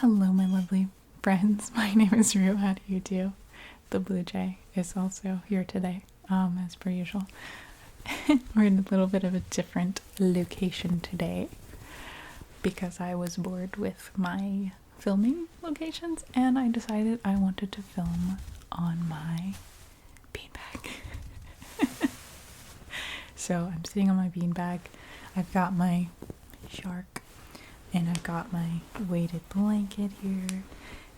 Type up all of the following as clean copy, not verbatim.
Hello, my lovely friends. My name is Rue. How do you do? The Blue Jay is also here today, as per usual. We're in a little bit of a different location today because I was bored with my filming locations and I decided I wanted to film on my beanbag. So I'm sitting on my beanbag. I've got my shark and I've got my weighted blanket here,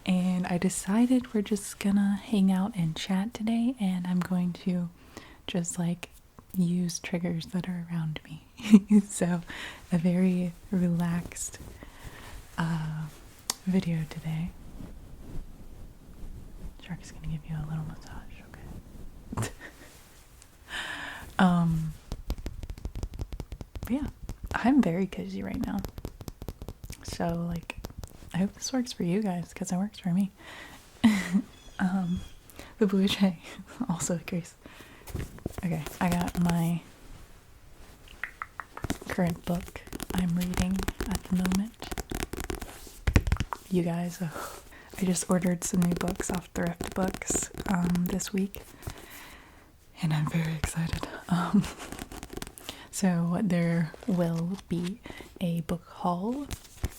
and I decided we're just gonna hang out and chat today, and I'm going to just like use triggers that are around me. So a very relaxed video today. Shark is gonna give you a little massage, okay? Yeah, I'm very cozy right now. So, like, I hope this works for you guys, because it works for me. The Blue Jay also agrees. Okay, I got my current book I'm reading at the moment. You guys, I just ordered some new books off Thrift Books this week, and I'm very excited. So there will be a book haul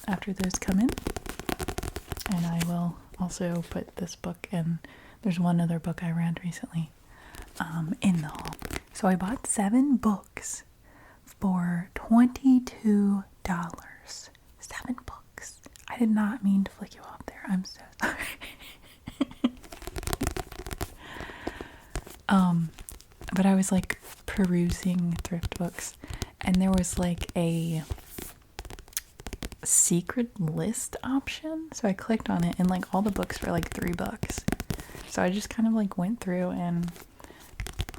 after those come in, and I will also put this book and there's one other book I read recently in the haul. So I bought 7 books for $22. 7 books. I did not mean to flick you off there. I'm so sorry. But I was like perusing thrift books, and there was like a secret list option. So I clicked on it, and like all the books were like $3. So I just kind of like went through and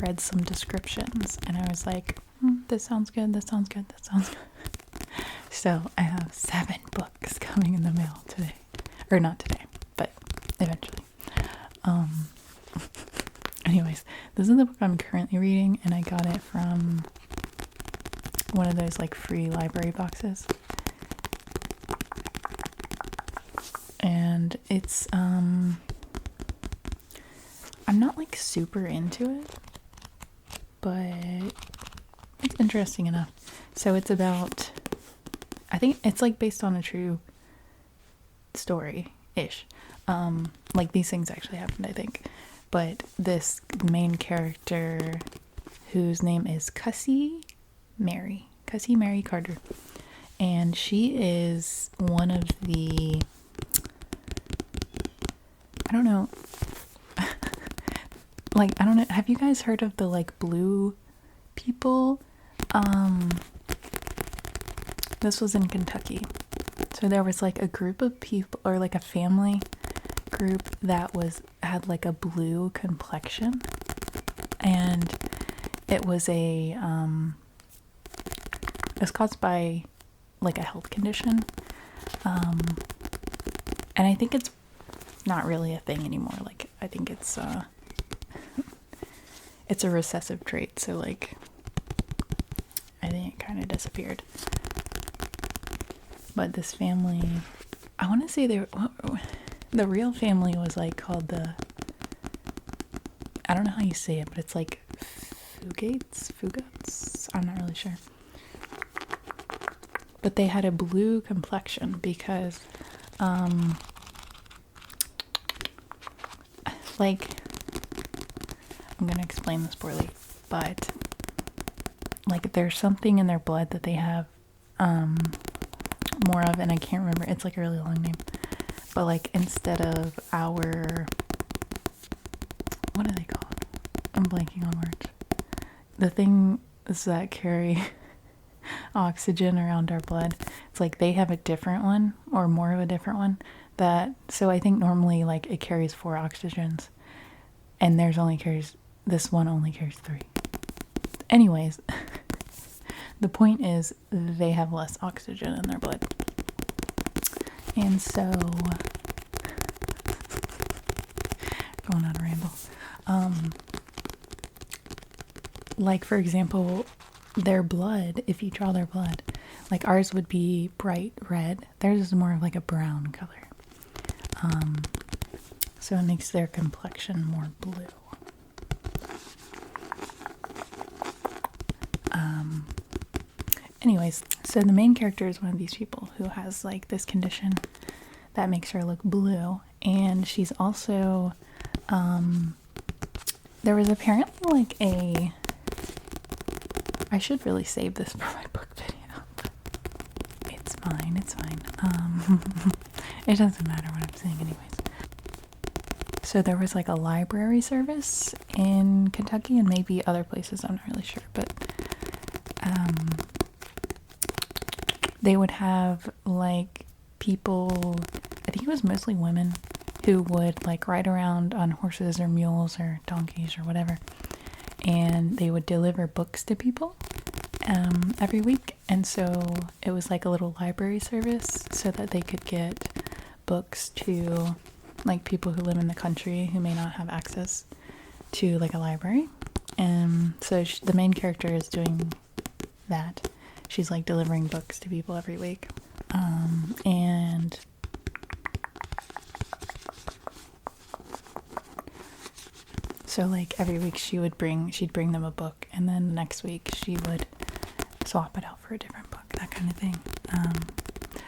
read some descriptions, and I was like, this sounds good, this sounds good, that sounds good. So I have 7 books coming in the mail today. Or not today, but eventually. Anyways, this is the book I'm currently reading, and I got it from one of those like free library boxes. And it's I'm not like super into it, but it's interesting enough. So it's about, I think it's like based on a true story-ish. Like these things actually happened, I think. But this main character, whose name is Cussie Mary Carter, and she is one of the, I don't know, like, I don't know, have you guys heard of the like blue people? This was in Kentucky. So there was like a group of people, or like a family group that had like a blue complexion, and it was caused by like a health condition, and I think it's not really a thing anymore. Like I think it's it's a recessive trait, so like I think it kind of disappeared. But this family, I want to say the real family was like called I don't know how you say it, but it's like Fugats? I'm not really sure. But they had a blue complexion because, like, I'm gonna explain this poorly, but like there's something in their blood that they have more of, and I can't remember, it's like a really long name. But like instead of our, what are they called? I'm blanking on words. The thing is that carry oxygen around our blood. It's like they have a different one, or more of a different one. So I think normally like it carries 4 oxygens, and this one only carries 3. Anyways, the point is they have less oxygen in their blood. And so, going on a ramble. Like for example, their blood, if you draw their blood, like ours would be bright red. Theirs is more of like a brown color. So it makes their complexion more blue. Anyways, so the main character is one of these people who has like this condition that makes her look blue, and she's also there was apparently like I should really save this for my book video. It's fine. It doesn't matter what I'm saying anyways. So there was like a library service in Kentucky and maybe other places, I'm not really sure, but they would have like people, I think it was mostly women, who would like ride around on horses or mules or donkeys or whatever, and they would deliver books to people every week. And so it was like a little library service so that they could get books to like people who live in the country who may not have access to like a library. And so the main character is doing that. She's like delivering books to people every week. And so like every week she'd bring them a book, and then the next week she would swap it out for a different book, that kind of thing.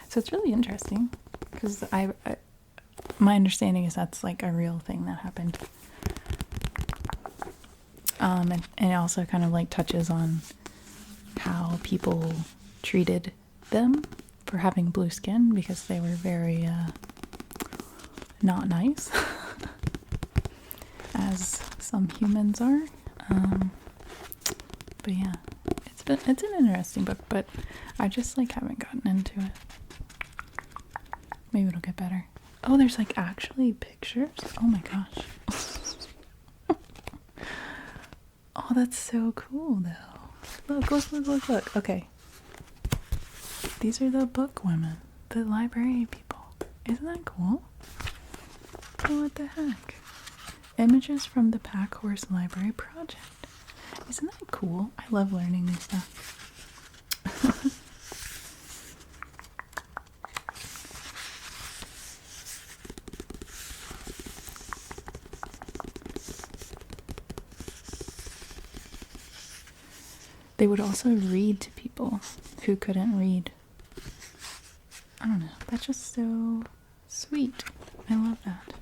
So it's really interesting because my understanding is that's like a real thing that happened. And it also kind of like touches on how people treated them for having blue skin, because they were very not nice, as some humans are. But yeah, it's an interesting book, but I just like haven't gotten into it. Maybe it'll get better. Oh, there's like actually pictures. Oh my gosh. Oh, that's so cool though. Look. Okay. These are the book women, the library people. Isn't that cool? Oh, what the heck? Images from the Pack Horse Library Project. Isn't that cool? I love learning new stuff. They would also read to people who couldn't read. I don't know. That's just so sweet. I love that.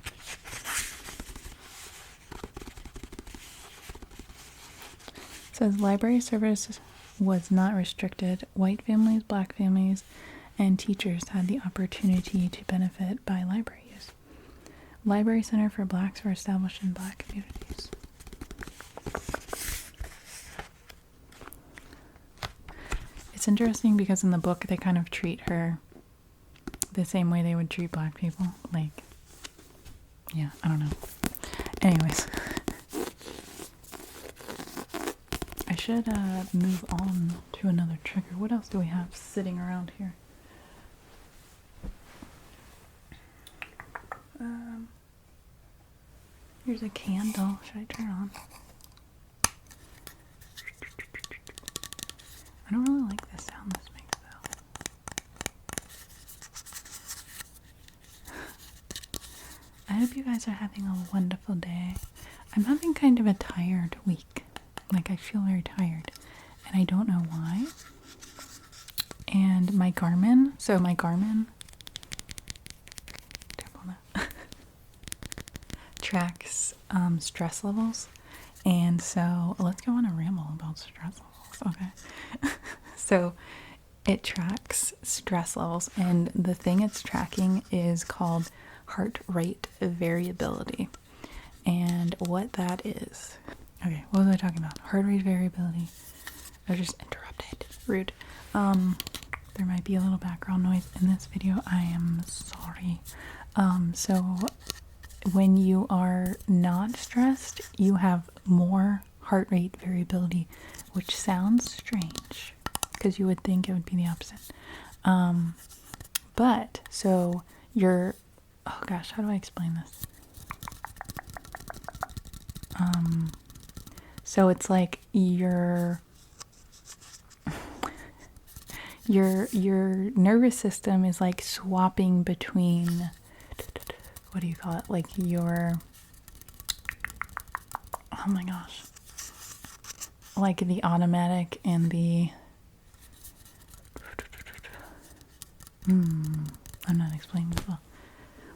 It says library service was not restricted. White families, black families, and teachers had the opportunity to benefit by library use. Library center for blacks were established in black communities. It's interesting because in the book they kind of treat her the same way they would treat black people. Like, yeah, I don't know. Anyways. I should move on to another trigger. What else do we have sitting around here? Here's a candle. Should I turn on? I don't really like the sound this makes though. I hope you guys are having a wonderful day. I'm having kind of a tired week. Like, I feel very tired, and I don't know why. And my Garmin, tracks stress levels, and so let's go on a ramble about stress levels, okay? So it tracks stress levels, and the thing it's tracking is called heart rate variability. And what that is... Okay, what was I talking about? Heart rate variability. I was just interrupted. Rude. There might be a little background noise in this video. I am sorry. So when you are not stressed, you have more heart rate variability, which sounds strange because you would think it would be the opposite. But so you're, oh gosh, how do I explain this? So it's like your nervous system is like swapping between what do you call it? Like your, oh my gosh. Like the automatic and the, I'm not explaining this well.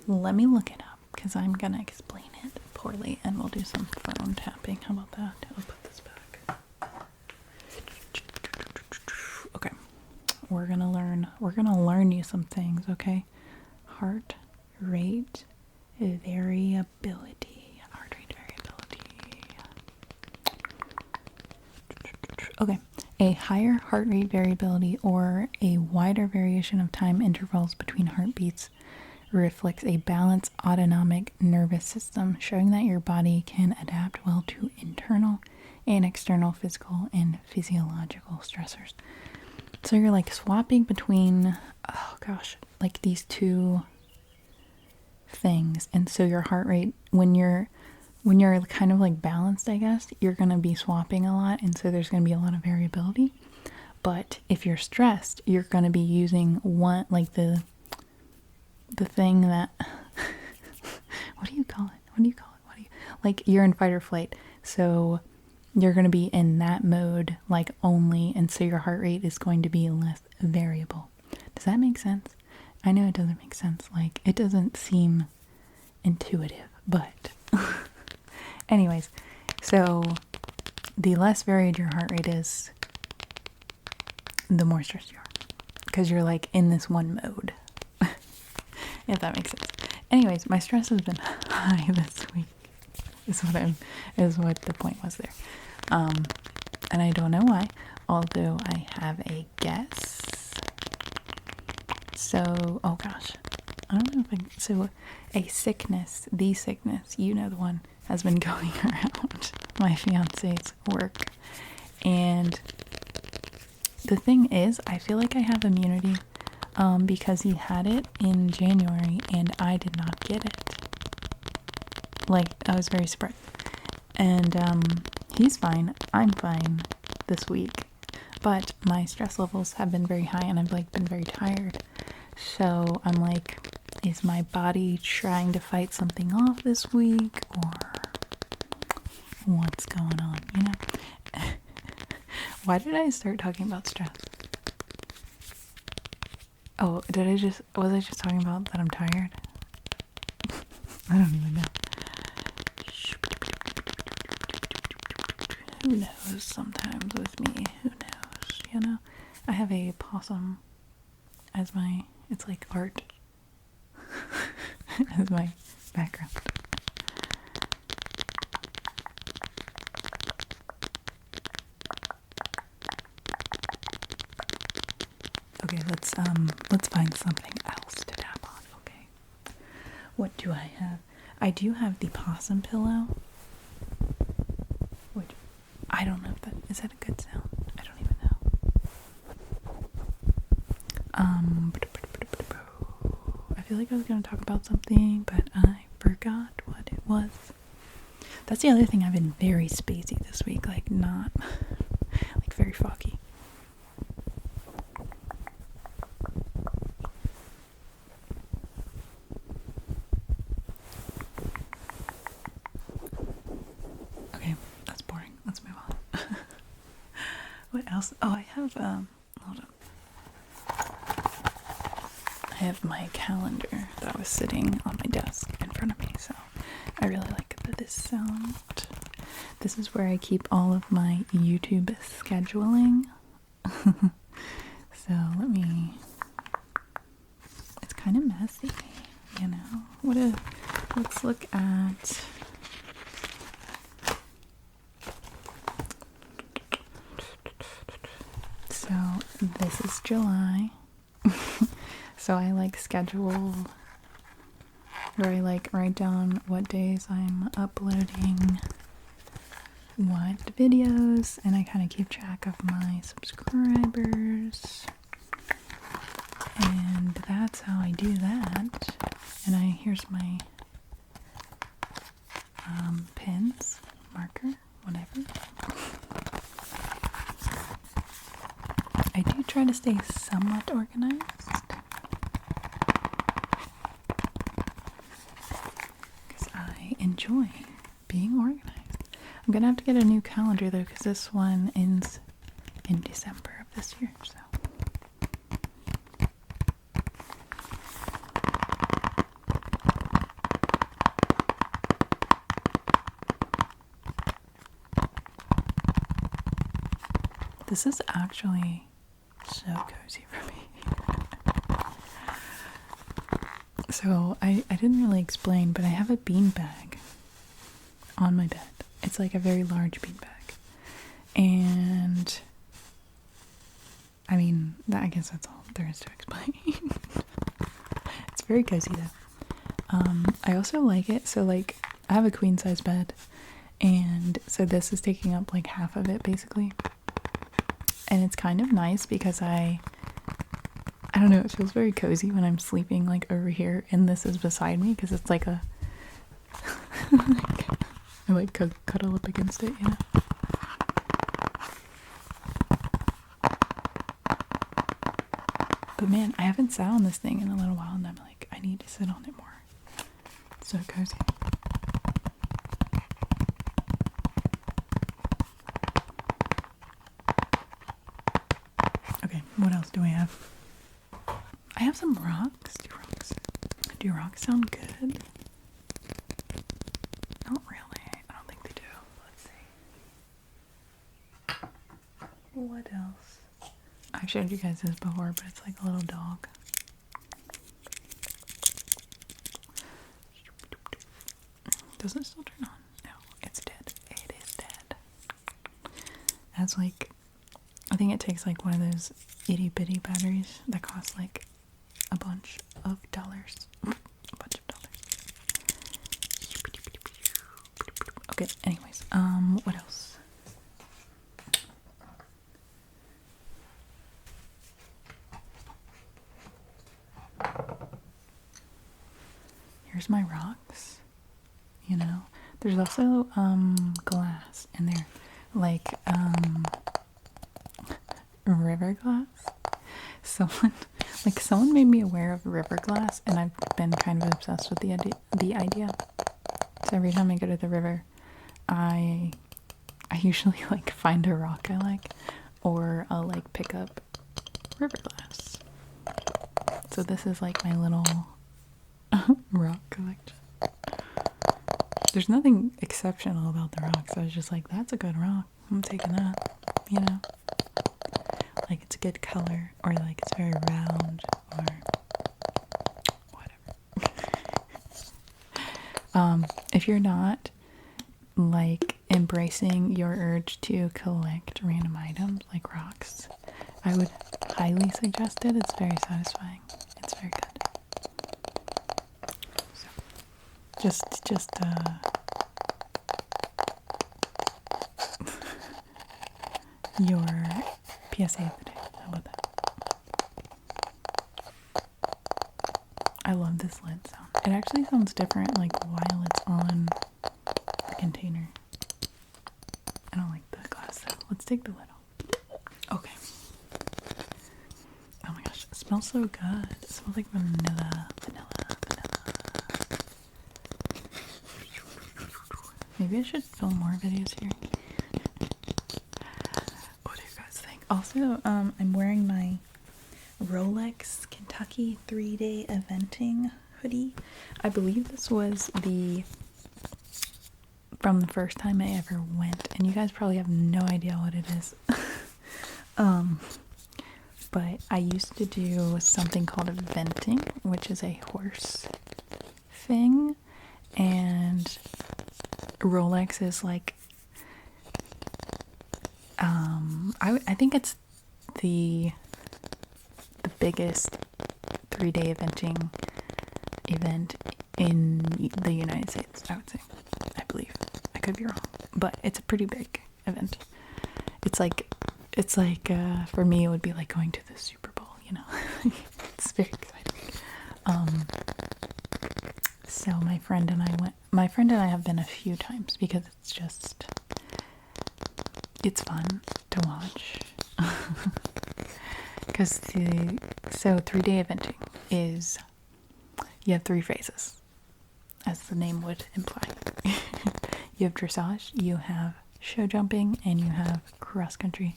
Let me look it up because I'm gonna explain it poorly and we'll do some phone tapping. How about that? I'll put this back. Okay. We're gonna learn you some things, okay? Heart rate variability. Heart rate variability. Okay. A higher heart rate variability or a wider variation of time intervals between heartbeats reflects a balanced autonomic nervous system, showing that your body can adapt well to internal and external physical and physiological stressors. So you're like swapping between, oh gosh, like these two things. And so your heart rate, when you're kind of like balanced, I guess, you're going to be swapping a lot. And so there's going to be a lot of variability. But if you're stressed, you're going to be using one, like the thing that, what do you call it? Like you're in fight or flight. So you're going to be in that mode, like only. And so your heart rate is going to be less variable. Does that make sense? I know it doesn't make sense. Like it doesn't seem intuitive, but anyways, so the less varied your heart rate is, the more stressed you are because you're like in this one mode. If that makes sense. Anyways, my stress has been high this week. Is what the point was there. And I don't know why, although I have a guess. So, oh gosh. I don't know if the sickness, you know the one, has been going around my fiance's work. And the thing is, I feel like I have immunity because he had it in January and I did not get it. Like, I was very surprised. And he's fine. I'm fine this week. But my stress levels have been very high and I've like been very tired. So I'm like, is my body trying to fight something off this week or what's going on, you know? Why did I start talking about stress? Oh, was I just talking about that I'm tired? I don't even know. Who knows sometimes with me? Who knows, you know? I have a possum as it's like art as my background. Okay, let's find something else to tap on, okay? What do I have? I do have the possum pillow. Which, I don't know if is that a good sound? I don't even know. I feel like I was going to talk about something, but I forgot what it was. That's the other thing. I've been very spacey this week, like not, like very foggy. Okay, that's boring. Let's move on. What else? Oh, I have, hold on. I have my calendar that was sitting on my desk in front of me, so I really like this sound. This is where I keep all of my YouTube scheduling. So it's kind of messy, you know. Let's look at, so this is July. So I like schedule, or I like write down what days I'm uploading what videos, and I kind of keep track of my subscribers, and that's how I do that. And here's my pens, marker, whatever. I do try to stay somewhat organized. enjoy being organized. I'm gonna have to get a new calendar though, because this one ends in December of this year, so. This is actually so cozy for me. So I didn't really explain, but I have a beanbag on my bed. It's like a very large beanbag. And I mean, I guess that's all there is to explain. It's very cozy though. I also like it. So like I have a queen size bed, and so this is taking up like half of it basically. And it's kind of nice because I don't know, it feels very cozy when I'm sleeping like over here and this is beside me, because it's like a I like cuddle up against it, you know. But man, I haven't sat on this thing in a little while and I'm like, I need to sit on it more. It's so cozy. Okay, what else do we have? I have some rocks. Do rocks sound good? Not really. I don't think they do. Let's see. What else? I showed you guys this before, but it's like a little dog. Does it still turn on? No, it's dead. It is dead. It has like, I think it takes like one of those itty bitty batteries that cost like a bunch of dollars. Okay, anyways, what else? Here's my rocks, you know. There's also glass in there, like river glass. Someone made me aware of river glass, and I've been kind of obsessed with the idea. So every time I go to the river, I usually like find a rock I like, or I'll like pick up river glass. So this is like my little rock collection. There's nothing exceptional about the rocks. I was just like, that's a good rock. I'm taking that, you know. Like it's a good color, or like it's very round, or whatever. If you're not like embracing your urge to collect random items like rocks, I would highly suggest it. It's very satisfying. It's very good. So, just your PSA of the day. How about that? I love this lid sound. It actually sounds different like while it's on the container. I don't like the glass though. Let's take the lid off. Okay. Oh my gosh, it smells so good. It smells like vanilla. Maybe I should film more videos here. What do you guys think? Also, I'm wearing my Rolex Kentucky 3-day eventing hoodie. I believe this was from the first time I ever went, and you guys probably have no idea what it is. But I used to do something called eventing, which is a horse thing, and Rolex is like, I think it's the biggest 3-day eventing event in the United States, I would say. I believe. I could be wrong, but it's a pretty big event. It's like for me it would be like going to the Super Bowl, you know. It's very exciting. So my friend and I have been a few times because it's fun to watch. Because 3-day eventing is, you have 3 phases. as the name would imply. You have dressage, you have show jumping, and you have cross country.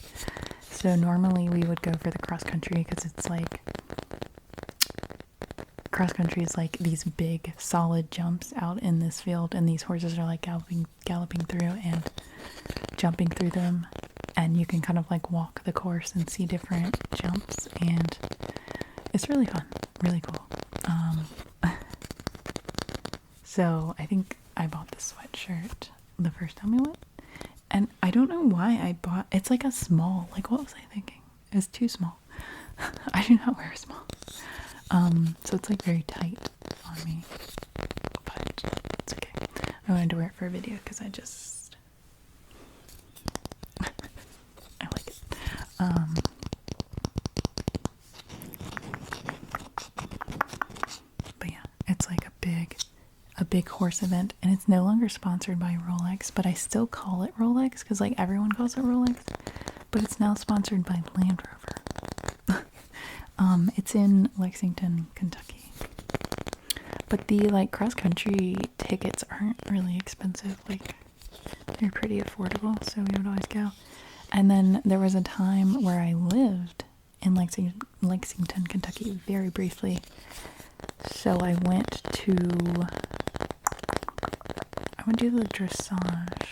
So normally we would go for the cross country because it's like, cross country is like these big solid jumps out in this field, and these horses are like galloping through and jumping through them, and you can kind of like walk the course and see different jumps, and it's really fun, really cool. So I think I bought this sweatshirt the first time we went, and I don't know why I bought, it's like a small, like what was I thinking? It's too small. I do not wear small. So it's like very tight on me, but it's okay. I wanted to wear it for a video because I just, I like it. But yeah, it's like a big horse event, and it's no longer sponsored by Rolex, but I still call it Rolex because like everyone calls it Rolex, but it's now sponsored by Land Rover. It's in Lexington, Kentucky. But the like cross country tickets aren't really expensive, like they're pretty affordable, so we would always go. And then there was a time where I lived in Lexington, Kentucky very briefly. So I went to the dressage,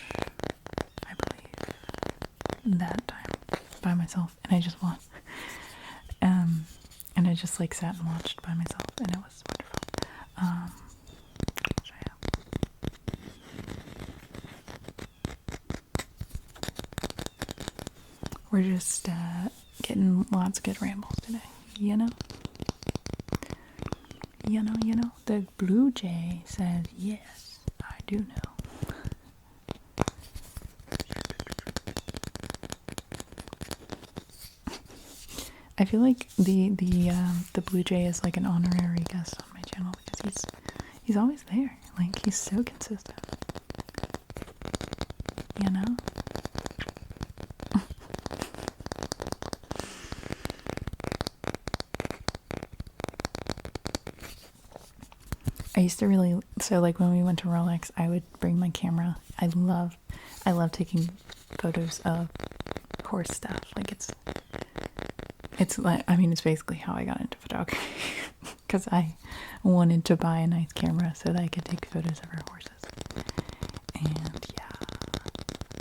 I believe, that time by myself, and I just won. And I just like sat and watched by myself, and it was wonderful. So yeah. We're just getting lots of good rambles today, you know? You know. The Blue Jay says, yes, I do know. I feel like the Blue Jay is like an honorary guest on my channel because he's always there. Like, he's so consistent. You know? I used to really, so like when we went to Rolex, I would bring my camera. I love taking photos of horse stuff. Like it's like, I mean, it's basically how I got into photography because I wanted to buy a nice camera so that I could take photos of our horses. And yeah,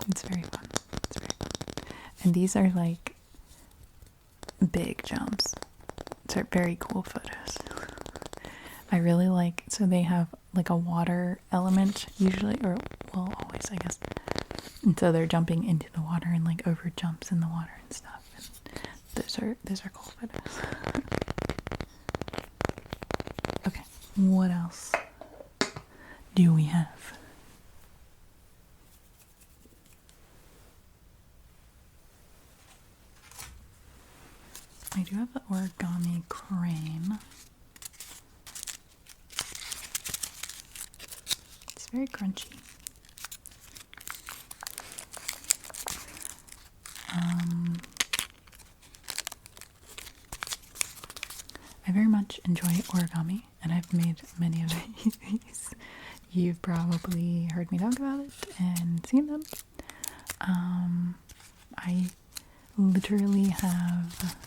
it's very fun. It's very fun. And these are like big jumps. They're very cool photos. I really like, so they have like a water element usually, or well, always, I guess. And so they're jumping into the water and like over jumps in the water and stuff. And those are cool photos. Okay, what else do we have? I do have the origami crane. It's very crunchy. I very much enjoy origami, and I've made many of these. You've probably heard me talk about it and seen them. I literally have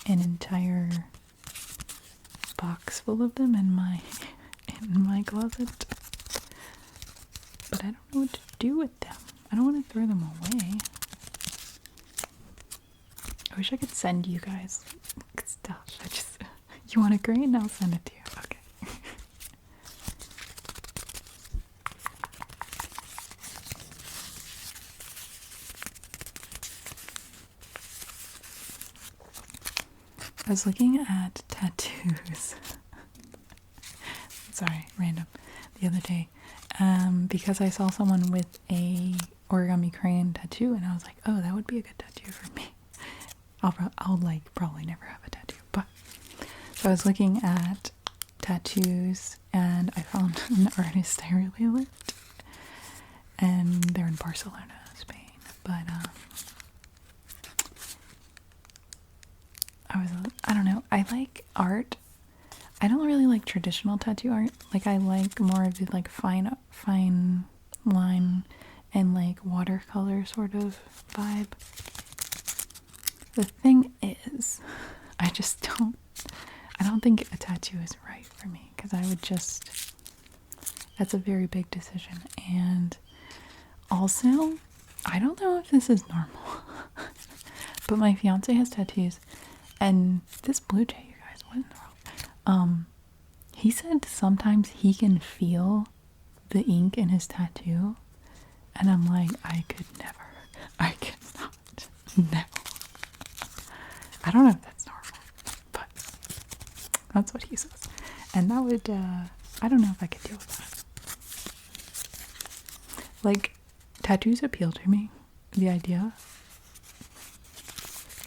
an entire box full of them in my closet, but I don't know what to do with them. I don't want to throw them away. I wish I could send you guys stuff. You want a grain? I'll send it to you. Okay. I was looking at tattoos. Sorry, random. The other day, because I saw someone with a origami crane tattoo, and I was like, oh, that would be a good tattoo for me. I'll like probably never have a tattoo, but so I was looking at tattoos, and I found an artist I really liked, and they're in Barcelona, Spain. But I don't know. I like art. I don't really like traditional tattoo art. Like, I like more of the like fine line and like watercolor sort of vibe. The thing is, I don't think a tattoo is right for me, because that's a very big decision. And also, I don't know if this is normal, but my fiance has tattoos, and this blue jay, you guys, what in the world? He said sometimes he can feel the ink in his tattoo, and I'm like, I could never. I could not. No. I don't know if that's normal, but that's what he says. And that would, I don't know if I could deal with that. Like, tattoos appeal to me. The idea.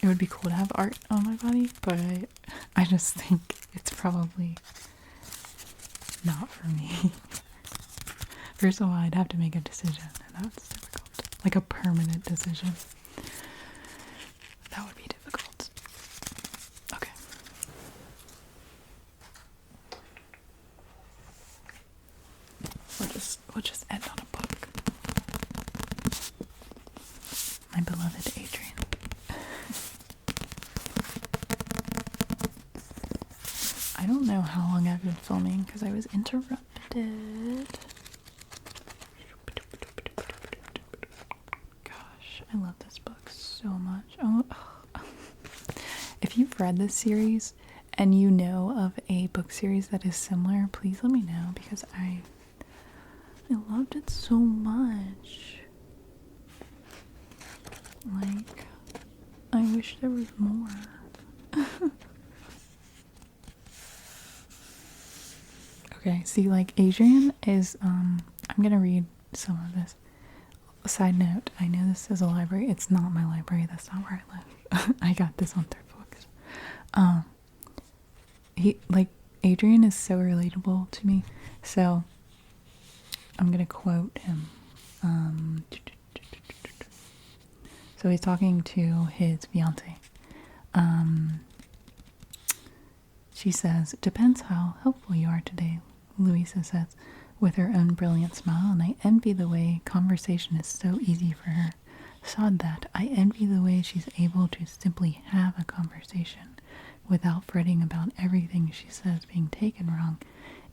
It would be cool to have art on my body, but I just think it's probably not for me. First of all, I'd have to make a decision, and that's difficult. Like a permanent decision. That would be difficult. Okay. We'll just end on a book. My beloved Adrian. I don't know how long I've been filming because I was interrupted. Gosh, I love this book so much. Oh. If you've read this series and you know of a book series that is similar, please let me know, because I loved it so much. Like, I wish there was more. Okay, see, like, Adrian is, I'm gonna read some of this. Side note, I know this is a library. It's not my library. That's not where I live. I got this on Thrift Books. Adrian is so relatable to me. So, I'm gonna quote him. So he's talking to his fiance. She says, "Depends how helpful you are today," Louisa says, with her own brilliant smile, "and I envy the way conversation is so easy for her. Sod that. I envy the way she's able to simply have a conversation without fretting about everything she says being taken wrong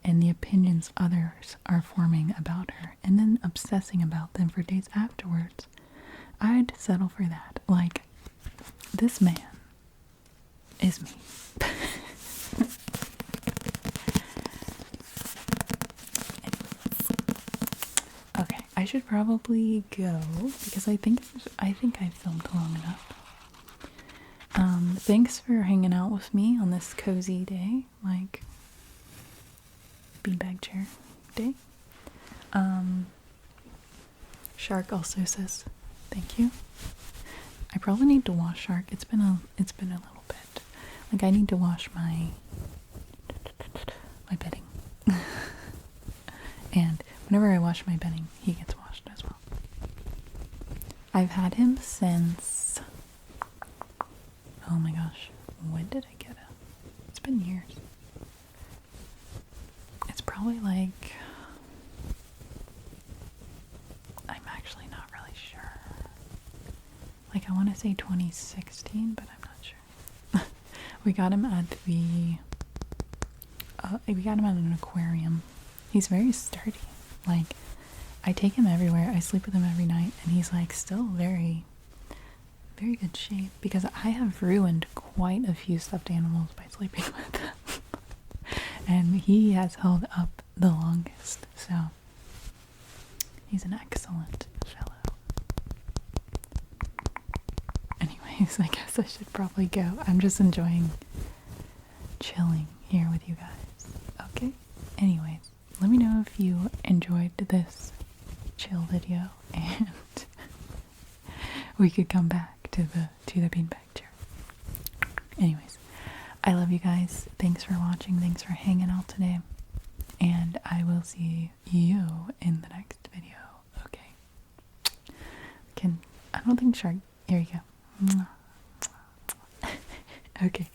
and the opinions others are forming about her, and then obsessing about them for days afterwards. I'd settle for that. Like, this man is me." Okay, I should probably go because I think I filmed long enough. Thanks for hanging out with me on this cozy day, like beanbag chair day. Shark also says thank you. I probably need to wash Shark. It's been a little bit. Like, I need to wash my bedding. And whenever I wash my bedding, he gets washed as well. I've had him since, oh my gosh, when did I get him? It's been years. It's probably like, I'm actually not really sure. Like, I want to say 2016, but I'm not sure. We got him at an aquarium. He's very sturdy. Like, I take him everywhere. I sleep with him every night, and he's like still very, very good shape, because I have ruined quite a few stuffed animals by sleeping with them. And he has held up the longest, so he's an excellent fellow. Anyways, I guess I should probably go. I'm just enjoying chilling here with you guys. Okay? Anyways, let me know if you enjoyed this chill video, and we could come back to the beanbag chair. Anyways, I love you guys. Thanks for watching. Thanks for hanging out today. And I will see you in the next video. Okay. I don't think Shark. Here you go. Okay.